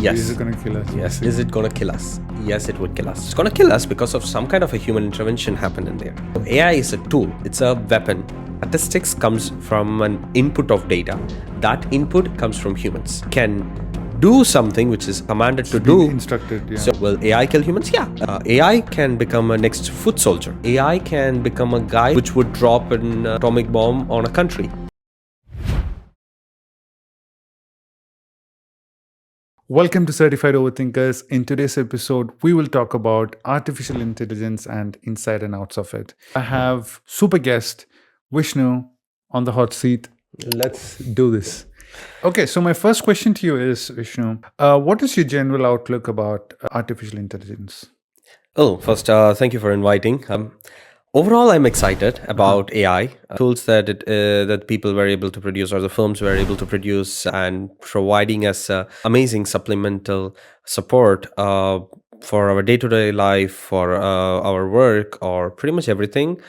Yes. Is it going to kill us? Yes. Is it going to kill us? Yes, it would kill us. It's going to kill us because of some kind of a human intervention happened in there. So AI is a tool. It's a weapon. Statistics comes from an input of data. That input comes from humans. Can do something which is commanded to do. Instructed, yeah. So will AI kill humans? Yeah. AI can become a next foot soldier. AI can become a guy which would drop an atomic bomb on a country. Welcome to Certified Overthinkers. In today's episode, we will talk about artificial intelligence and inside and outs of it. I have super guest Vishnu on the hot seat. Let's do this. Okay, so my first question to you is, Vishnu, what is your general outlook about artificial intelligence? Oh, first, thank you for inviting. Overall, I'm excited about AI tools that that people were able to produce, or the firms were able to produce, and providing us amazing supplemental support for our day-to-day life, for our work, or pretty much everything.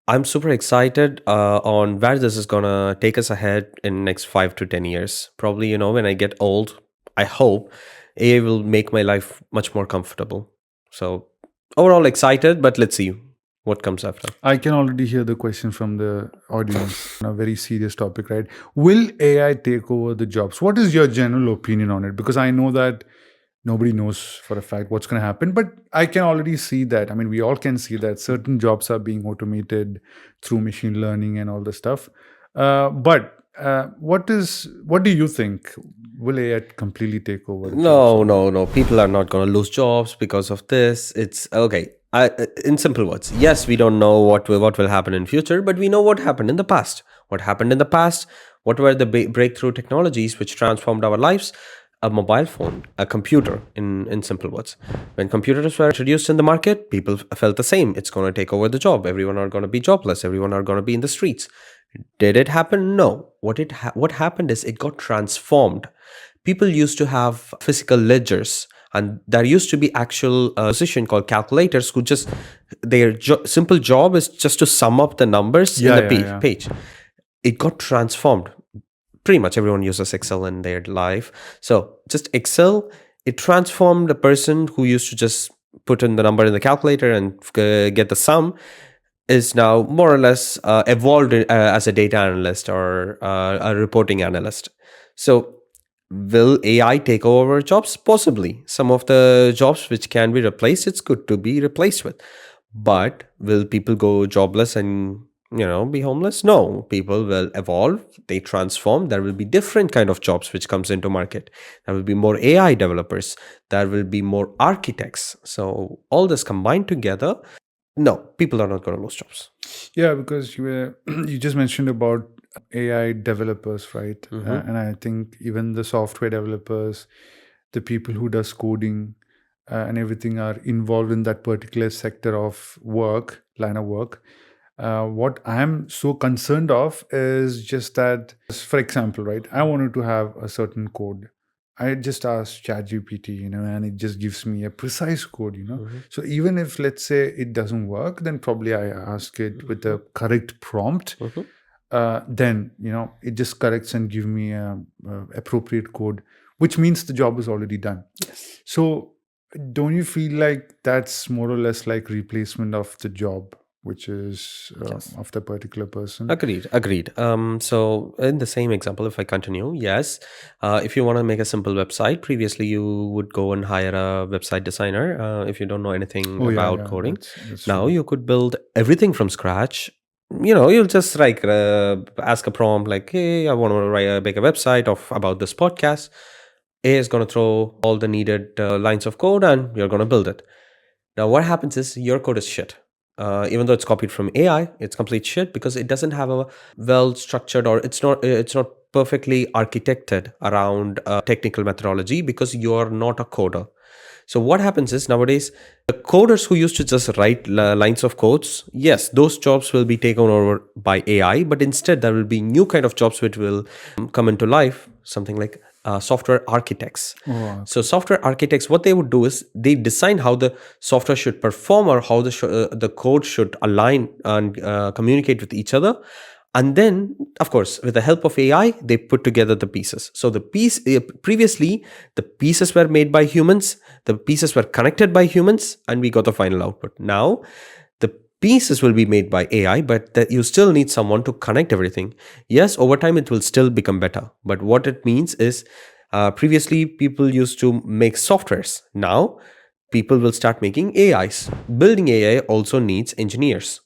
I'm super excited on where this is gonna take us ahead in next 5 to 10 years. Probably, when I get old, I hope AI will make my life much more comfortable. So overall excited, but let's see what comes after. I can already hear the question from the audience. A very serious topic, right? Will AI take over the jobs? What is your general opinion on it? Because I know that nobody knows for a fact what's going to happen, but I can already see that. I mean, we all can see that certain jobs are being automated through machine learning and all the stuff. But what do you think? Will AI completely take over? No. People are not going to lose jobs because of this. It's okay. In simple words, yes, we don't know what will happen in future, but we know what happened in the past. What happened in the past? What were the breakthrough technologies which transformed our lives? A mobile phone, a computer, in simple words. When computers were introduced in the market, people felt the same. It's going to take over the job. Everyone are going to be jobless. Everyone are going to be in the streets. Did it happen? No. What happened is it got transformed. People used to have physical ledgers, and there used to be actual position called calculators who just their simple job is just to sum up the numbers in the page. It got transformed. Pretty much everyone uses Excel in their life. So just Excel, it transformed a person who used to just put in the number in the calculator and get the sum, is now more or less evolved as a data analyst or a reporting analyst. So will AI take over jobs? Possibly. Some of the jobs which can be replaced, it's good to be replaced with. But will people go jobless and be homeless? No. People will evolve. They transform. There will be different kind of jobs which comes into market. There will be more AI developers. There will be more architects. So all this combined together, no, people are not going to lose jobs. Yeah, because you just mentioned about AI developers, right? And I think even the software developers, the people who does coding and everything are involved in that particular sector of work, line of work. What I'm so concerned of is just that, for example, right, I wanted to have a certain code. I just asked ChatGPT, and it just gives me a precise code, So even if, let's say, it doesn't work, then probably I ask it with the correct prompt. Then, it just corrects and give me a appropriate code, which means the job is already done. Yes. So don't you feel like that's more or less like replacement of the job, which is of the particular person? Agreed. So in the same example, if I continue, yes, if you want to make a simple website, previously you would go and hire a website designer if you don't know anything about coding. That's now true. you could build everything from scratch. You'll just like ask a prompt like, hey, I want to make a website about this podcast. AI is going to throw all the needed lines of code and you're going to build it. Now what happens is your code is shit. Even though it's copied from AI, it's complete shit because it doesn't have a well structured, or it's not perfectly architected around technical methodology because you're not a coder. So what happens is nowadays the coders who used to just write lines of codes, yes, those jobs will be taken over by AI, but instead there will be new kind of jobs which will come into life, something like software architects. So software architects, what they would do is they design how the software should perform or how the code should align and communicate with each other. And then, of course, with the help of AI, they put together the pieces. So previously, the pieces were made by humans, the pieces were connected by humans, and we got the final output. Now, the pieces will be made by AI, but that you still need someone to connect everything. Yes, over time it will still become better. But what it means is, previously people used to make softwares. Now, people will start making AIs. Building AI also needs engineers.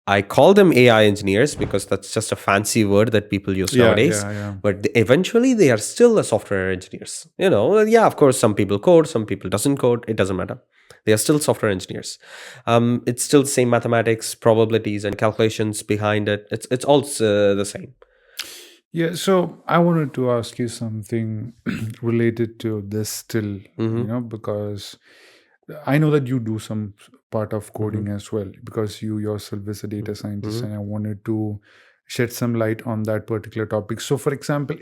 I call them AI engineers because that's just a fancy word that people use Yeah, nowadays. yeah, yeah. But eventually, they are still a software engineers. Yeah, of course, some people code, some people doesn't code. It doesn't matter. They are still software engineers. It's still the same mathematics, probabilities, and calculations behind it. It's all the same. Yeah, so I wanted to ask you something related to this still, because I know that you do some part of coding as well, because you yourself is a data scientist, and I wanted to shed some light on that particular topic. So, for example,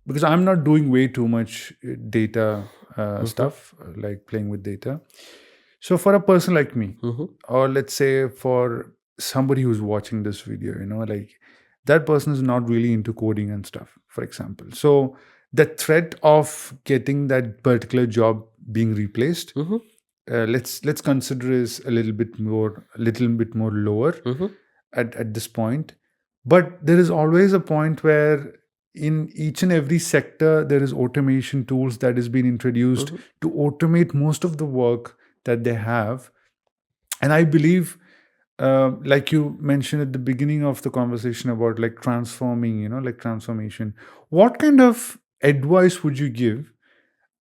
because I'm not doing way too much data stuff, like playing with data. So, for a person like me, or let's say for somebody who's watching this video, like that person is not really into coding and stuff, for example. So, the threat of getting that particular job being replaced, let's consider is a little bit more lower at this point. But there is always a point where in each and every sector there is automation tools that has been introduced to automate most of the work that they have. And I believe, like you mentioned at the beginning of the conversation about like transforming, like transformation, what kind of advice would you give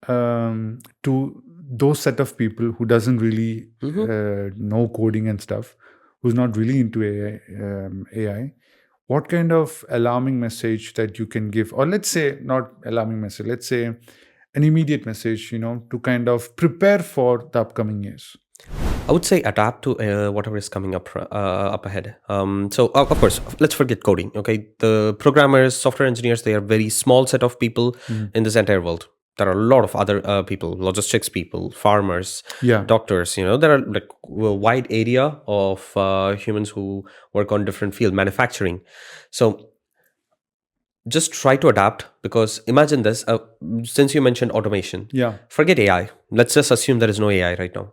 to those set of people who doesn't really know coding and stuff, who's not really into AI? What kind of alarming message that you can give, or let's say not alarming message, let's say an immediate message, to kind of prepare for the upcoming years? I would say adapt to whatever is coming up ahead. Of course, let's forget coding. Okay, the programmers, software engineers, they are very small set of people in this entire world. There are a lot of other people, logistics people, farmers, Yeah. doctors. There are like a wide area of humans who work on different field, manufacturing. So just try to adapt, because imagine this. Since you mentioned automation, Yeah. forget AI. Let's just assume there is no AI right now.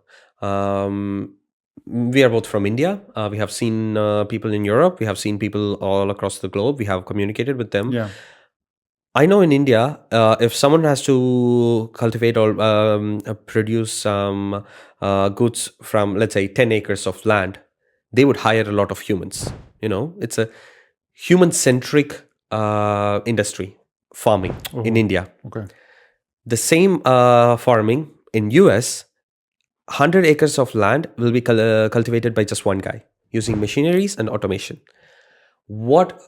We are both from India. We have seen people in Europe. We have seen people all across the globe. We have communicated with them. Yeah. I know in India, if someone has to cultivate or produce some goods from, let's say, 10 acres of land, they would hire a lot of humans. It's a human-centric industry, farming in India. Okay. The same farming in US, 100 acres of land will be cultivated by just one guy using machineries and automation. What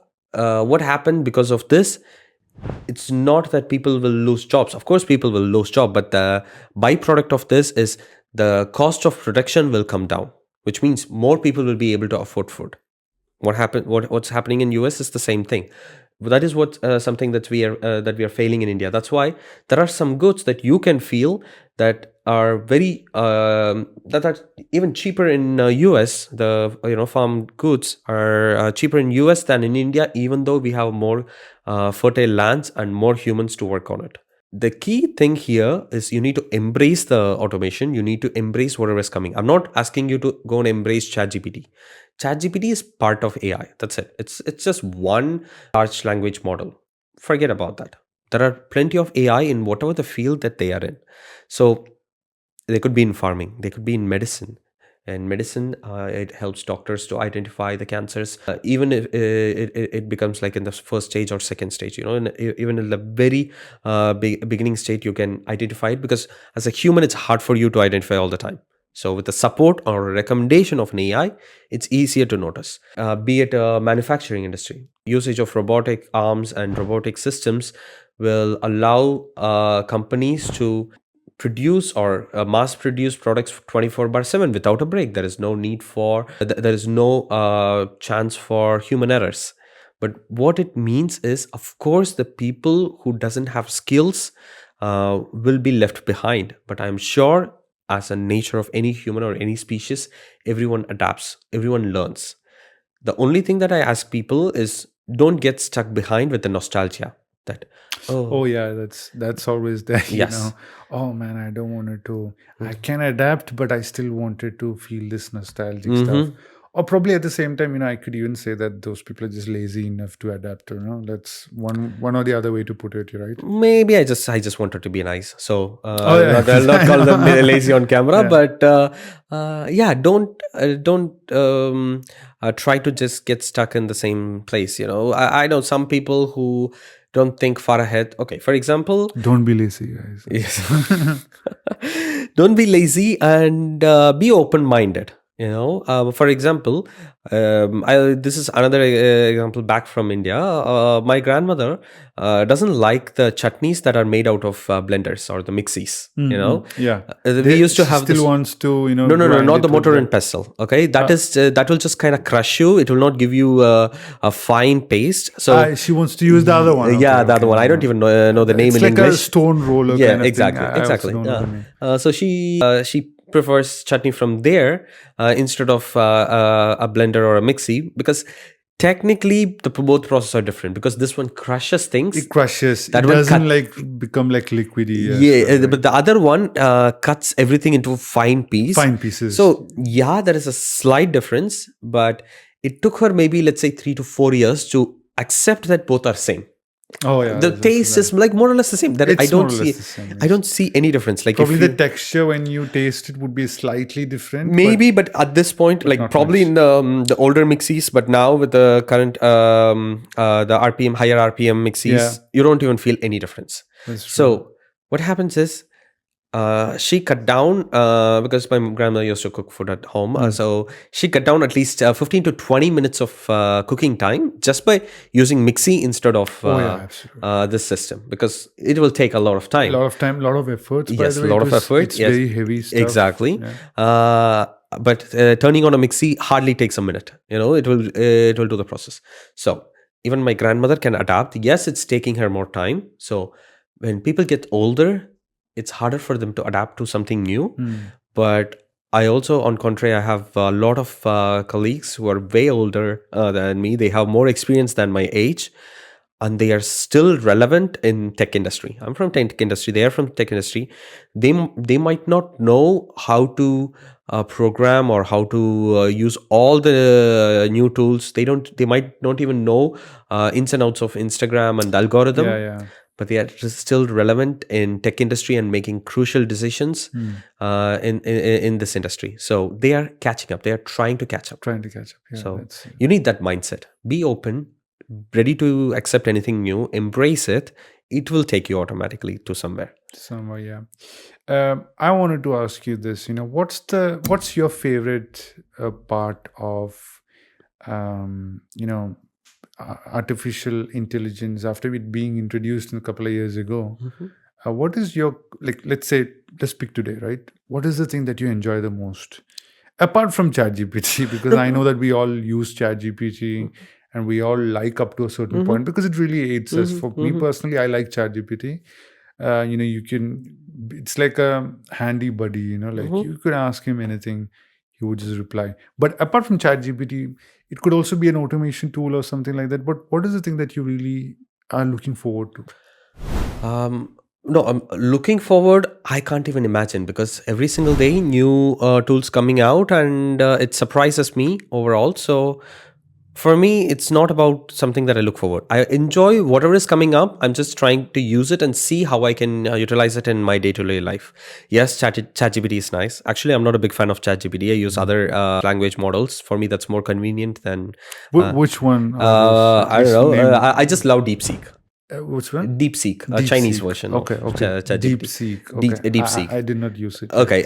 happened because of this? It's not that people will lose jobs. Of course, people will lose job, but the byproduct of this is the cost of production will come down, which means more people will be able to afford food. What's happening in US is the same thing. That is what something that we are failing in India. That's why there are some goods that you can feel that are very that are even cheaper in US. The farm goods are cheaper in US than in India, even though we have more fertile lands and more humans to work on it. The key thing here is you need to embrace the automation. You need to embrace whatever is coming. I'm not asking you to go and embrace ChatGPT. ChatGPT is part of AI. That's it. It's just one large language model. Forget about that. There are plenty of AI in whatever the field that they are in. So they could be in farming, they could be in medicine. And medicine, it helps doctors to identify the cancers, even if it becomes like in the first stage or second stage. Even in the very beginning state, you can identify it, because as a human, it's hard for you to identify all the time. So with the support or recommendation of an AI, it's easier to notice. Be it a manufacturing industry, usage of robotic arms and robotic systems will allow companies to produce or mass produce products 24/7 without a break. There is no need for there is no chance for human errors. But what it means is, of course, the people who doesn't have skills will be left behind. But I'm sure, as a nature of any human or any species, everyone adapts, everyone learns. The only thing that I ask people is don't get stuck behind with the nostalgia. That Oh yeah, that's always there. yes. Oh man, I don't want to. I can adapt, but I still wanted to feel this nostalgic stuff. Mm-hmm. Or probably at the same time, I could even say that those people are just lazy enough to adapt. That's one or the other way to put it, right? Maybe I just wanted to be nice, so Oh yeah, I'll not call them lazy on camera, yeah. but yeah, don't try to just get stuck in the same place. I know some people who don't think far ahead. Okay, for example, Don't be lazy, guys. yes. Don't be lazy and be open minded. For example, this is another example back from India. My grandmother doesn't like the chutneys that are made out of blenders or the mixies. Yeah, We used to she have still this. wants to No, no, no, grind not the it with motor the. and pestle. Okay, that will just kind of crush you. It will not give you a fine paste. So She wants to use the other one. yeah, Okay, the other okay, one. I don't even know the name It's in like a English. stone roller Yeah, kind of thing. exactly, I also exactly. don't know the name. So she prefers chutney from there instead of a blender or a mixie, because technically both processes are different, because this one crushes things. It crushes. That It one doesn't cut. like become like liquidy. Yeah, but the other one cuts everything into a fine piece. Fine pieces. So yeah, there is a slight difference, but it took her maybe, let's say, 3 to 4 years to accept that both are same. Oh yeah, The taste is like more or less the same. That I It's more don't or see. less the same, I yes. don't see any difference. Like Probably if the you, texture when you taste it would be slightly different. maybe, but at this point, like not probably much. in the older mixies, but now with the current the RPM, higher RPM mixies, Yeah. you don't even feel any difference. That's true. So what happens is, she cut down because my grandmother used to cook food at home. So she cut down at least 15 to 20 minutes of cooking time just by using mixie instead of absolutely. this system, because it will take a lot of A time. lot of time, a lot of efforts. By Yes, the a way, lot of effort. It's Yes, very heavy stuff. exactly. Yeah. But turning on a mixie hardly takes a minute. It will do the process. So even my grandmother can adapt. Yes, it's taking her more time. So when people get older, it's harder for them to adapt to something new. But I also, on contrary, I have a lot of colleagues who are way older than me. They have more experience than my age, and they are still relevant in tech industry. I'm from tech industry. They are from tech industry. They might not know how to program or how to use all the new tools. They might not even know ins and outs of Instagram and the algorithm. Yeah. But they are still relevant in tech industry and making crucial decisions in this industry. So they are catching up. They are trying to catch up. Trying to catch up. Yeah, So you need that mindset. Be open, ready to accept anything new, embrace it. It will take you automatically to somewhere. Somewhere, yeah. I wanted to ask you this. What's your favorite part of artificial intelligence after it being introduced a couple of years ago? What is your, like, let's pick today, right? What is the thing that you enjoy the most? Apart from ChatGPT, because I know that we all use ChatGPT and we all like up to a certain point because it really aids us. For me personally, I like ChatGPT. It's like a handy buddy, you could ask him anything, he would just reply. But apart from ChatGPT, it could also be an automation tool or something like that. But what is the thing that you really are looking forward to? No, I'm looking forward. I can't even imagine, because every single day new tools coming out, and it surprises me overall. So for me, it's not about something that I look forward. I enjoy whatever is coming up. I'm just trying to use it and see how I can utilize it in my day-to-day life. Yes, ChatGPT is nice. Actually, I'm not a big fan of ChatGPT. I use other language models. For me, that's more convenient than... Which one? I don't know. I just love DeepSeek. Which one? DeepSeek, a Chinese version. Okay. DeepSeek. Okay. DeepSeek. I did not use it. Okay.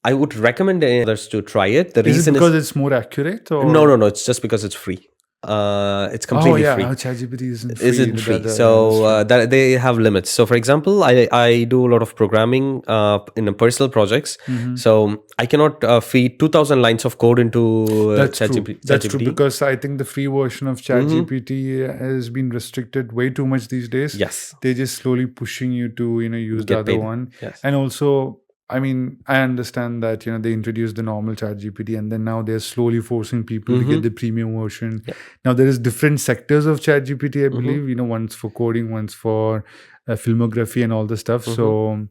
I would recommend others to try it. The Is reason it because it's more accurate? Or? No. It's just because it's free. It's completely free. ChatGPT isn't free. Isn't free. So that they have limits. So for example, I do a lot of programming in personal projects. So I cannot feed 2,000 lines of code into ChatGPT. That's true, because I think the free version of ChatGPT has been restricted way too much these days. Yes. They're just slowly pushing you to use the other one. Yes. And also, I mean, I understand that they introduced the normal chat GPT, and then now they're slowly forcing people to get the premium version. Yeah. Now there is different sectors of chat GPT, I Mm-hmm. believe. One's for coding, one's for filmography and all the stuff. Mm-hmm. So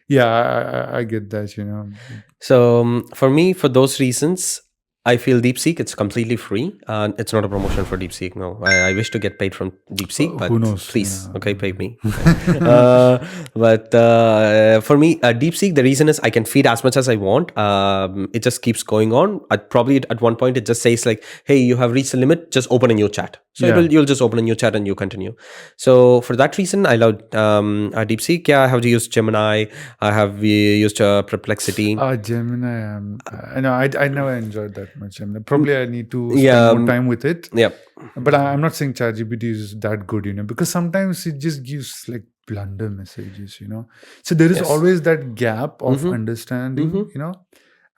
yeah, I get that. So for me, for those reasons, I feel DeepSeek, it's completely free. It's not a promotion for DeepSeek. No, I wish to get paid from DeepSeek, but Who knows? please, okay, pay me. But for me, DeepSeek, the reason is I can feed as much as I want. It just keeps going on. Probably at one point, it just says like, hey, you have reached the limit, just open a new chat. So Yeah. you'll just open a new chat and you continue. So for that reason, I love DeepSeek. Yeah, I have used Gemini. I have used Perplexity. Gemini. I know. I never enjoyed that much Gemini. Probably I need to spend Yeah, more time with it. Yep. But I'm not saying ChatGPT is that good, because sometimes it just gives like blunder messages. So there is Yes. always that gap of Mhm. understanding. Mhm.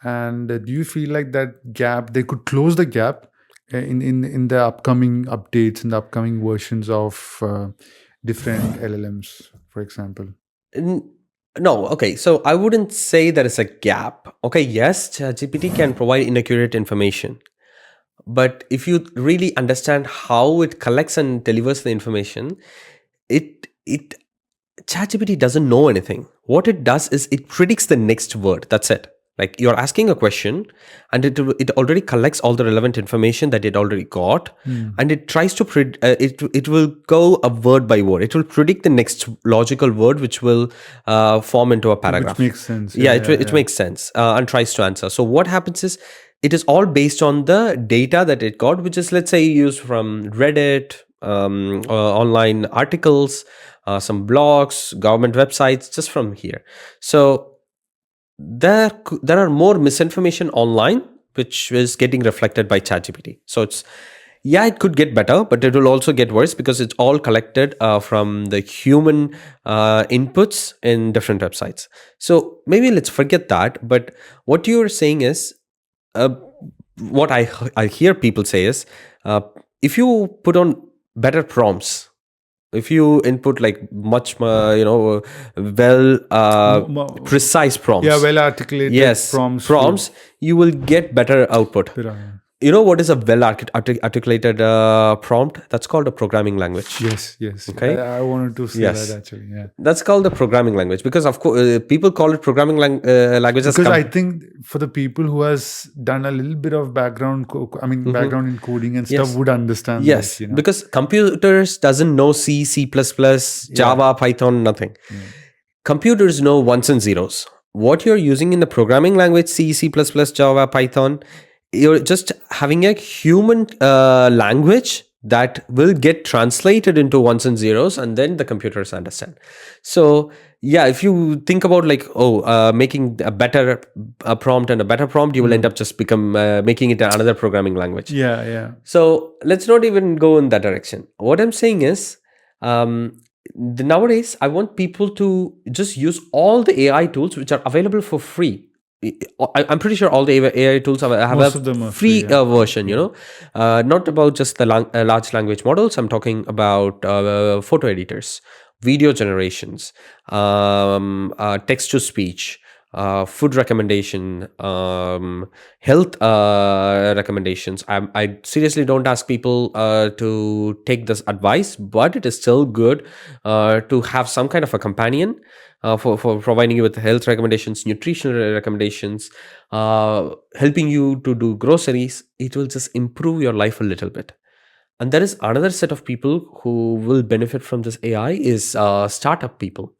And do you feel like that gap? They could close the gap in the upcoming updates, in the upcoming versions of different LLMs, for example. No, okay. So I wouldn't say there is a gap. Okay, yes, ChatGPT can provide inaccurate information. But if you really understand how it collects and delivers the information, it ChatGPT doesn't know anything. What it does is it predicts the next word. That's it. Like you're asking a question, and it already collects all the relevant information that it already got, and it tries to it will go a word by word. It will predict the next logical word, which will form into a paragraph. Which makes sense. Yeah, it makes sense and tries to answer. So what happens is it is all based on the data that it got, which is, let's say, used from Reddit, online articles, some blogs, government websites, just from here. So there are more misinformation online, which is getting reflected by ChatGPT. So it could get better, but it will also get worse because it's all collected from the human inputs in different websites. So maybe let's forget that. But what you're saying is, what I hear people say is, if you put on better prompts, if you input like much well precise prompts, Yeah, well articulated prompts, you will get better output. You know what is a well articulated prompt? That's called a programming language. Yes. Okay. I wanted to say that actually. Yeah. That's called the programming language because, of course, people call it programming language. Because I think for the people who has done a little bit of background, background in coding and stuff would understand. Yes, this, because computers doesn't know C, C++, Java, Python, nothing. Computers know ones and zeros. What you're using in the programming language, C, C++, Java, Python, you're just having a human language that will get translated into ones and zeros, and then the computers understand. So yeah, if you think about like making a better prompt and a better prompt, you will end up just making it another programming language. Yeah. So let's not even go in that direction. What I'm saying is, nowadays I want people to just use all the AI tools which are available for free. I'm pretty sure all the AI tools have a free version, not about just the large language models. I'm talking about photo editors, video generations, text to speech, food recommendation, health recommendations. I seriously don't ask people to take this advice, but it is still good to have some kind of a companion for providing you with health recommendations, nutritional recommendations, helping you to do groceries. It will just improve your life a little bit. And there is another set of people who will benefit from this AI is startup people.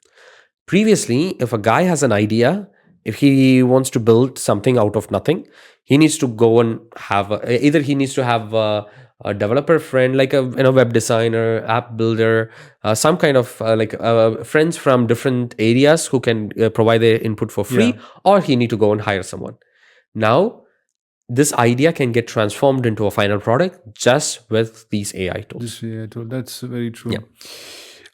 Previously, if a guy has an idea, if he wants to build something out of nothing, he needs to go and have either he needs to have a developer friend, like a web designer, app builder, some kind of friends from different areas who can provide their input for free, or he need to go and hire someone. Now, this idea can get transformed into a final product just with these AI tools. That's very true.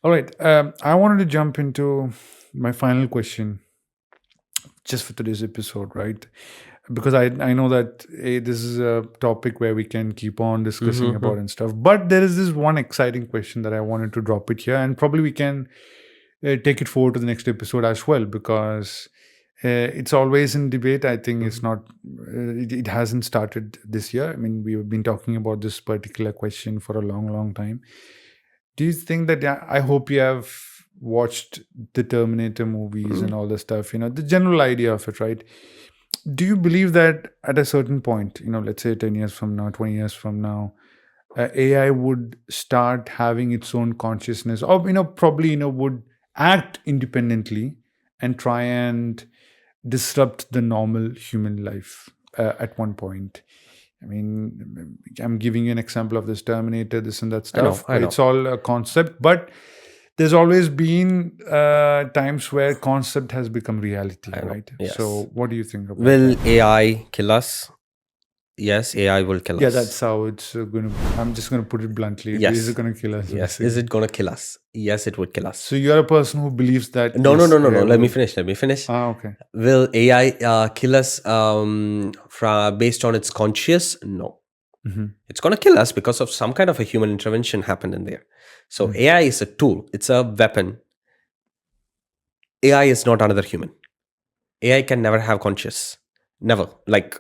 All right. I wanted to jump into my final question just for today's episode, right? Because I know that this is a topic where we can keep on discussing about and stuff. But there is this one exciting question that I wanted to drop it here, and probably we can take it forward to the next episode as well, because It's always in debate. I think it's not. It hasn't started this year. I mean, we've been talking about this particular question for a long, long time. Do you think that? Yeah, I hope you have watched the Terminator movies and all the stuff. The general idea of it, right? Do you believe that at a certain point, let's say 10 years from now, 20 years from now, AI would start having its own consciousness, or probably would act independently and try and disrupt the normal human life at one point? I mean, I'm giving you an example of this Terminator, this and that I know, stuff. I know. It's all a concept, but there's always been times where concept has become reality, I know. right? Yes. So, what do you think about Will that? AI kill us? Yes, AI will kill Yeah, us. that's how it's going to. I'm just going to put it bluntly. Yes. Is it going to kill us? Yes. basically? Is it gonna kill us? Yes, it would kill us. So you're a person who believes that. No, yes, no. AI Let me will- finish. Let me finish. Okay. Will AI kill us based on its conscious? No. Mhm. It's gonna kill us because of some kind of a human intervention happened in there. So AI is a tool. It's a weapon. AI is not another human. AI can never have conscious. Never. Like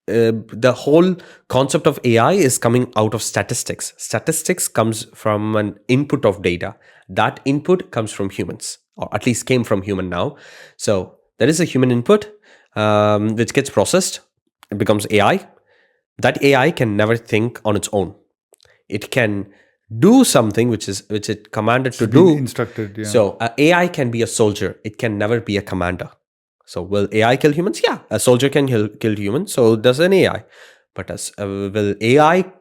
the whole concept of AI is coming out of statistics. Statistics comes from an input of data. That input comes from humans, or at least came from human now. So there is a human input which gets processed. It becomes AI. That AI can never think on its own. It can do something which it commanded to It's been do. instructed. Yeah. So AI can be a soldier. It can never be a commander. So will AI kill humans? Yeah, a soldier can kill humans. So does an AI. But will AI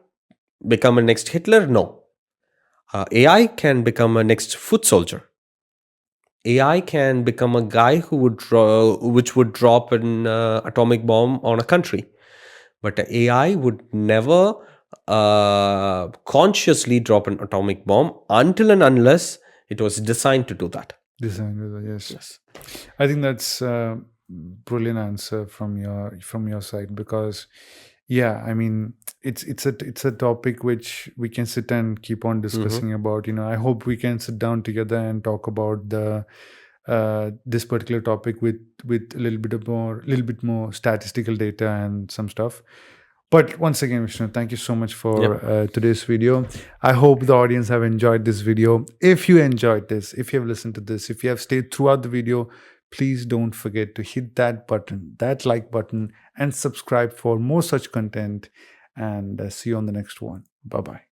become a next Hitler? No. AI can become a next foot soldier. AI can become a guy which would drop an atomic bomb on a country. But AI would never consciously drop an atomic bomb until and unless it was designed to do that. Design. Yes. Yes. I think that's a brilliant answer from your side, because yeah, I mean, it's a topic which we can sit and keep on discussing about. I hope we can sit down together and talk about the this particular topic with a little bit more statistical data and some stuff. But once again, Vishnu, thank you so much for today's video. I hope the audience have enjoyed this video. If you enjoyed this, if you have listened to this, if you have stayed throughout the video, please don't forget to hit that button, that like button, and subscribe for more such content. And see you on the next one. Bye bye.